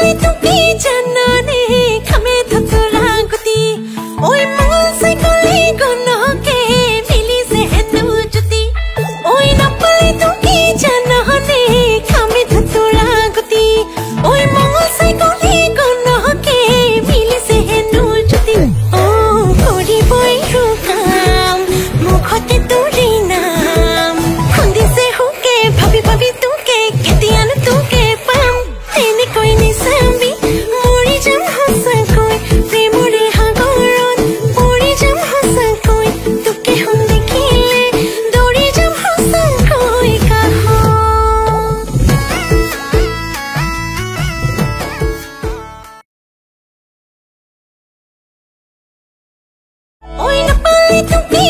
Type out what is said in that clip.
পালে তুমি জানানে খামে থতরা গতি ওই মল সে গলি গনকে মিলি সে হেতু জুতি ওই না পালে তুমি জানানে খামে থতরা গতি ওই মল সে গলি গনকে মিলি সে হেতু জুতি ও করি বই রুকাম মুখতে তোরি নাম খুন্দি সে হুকে ভাবি ভাবি তোকে কেতিয়ানো তোকে পাম তেনে কই নিসামি মৰি যাম হসকৈ প্ৰেমৰে সাগৰত পৰি যাম হসকৈ তোকে হম দেখিলে দৌৰি যাম হসকৈ কাহ ওই না পালে তুমি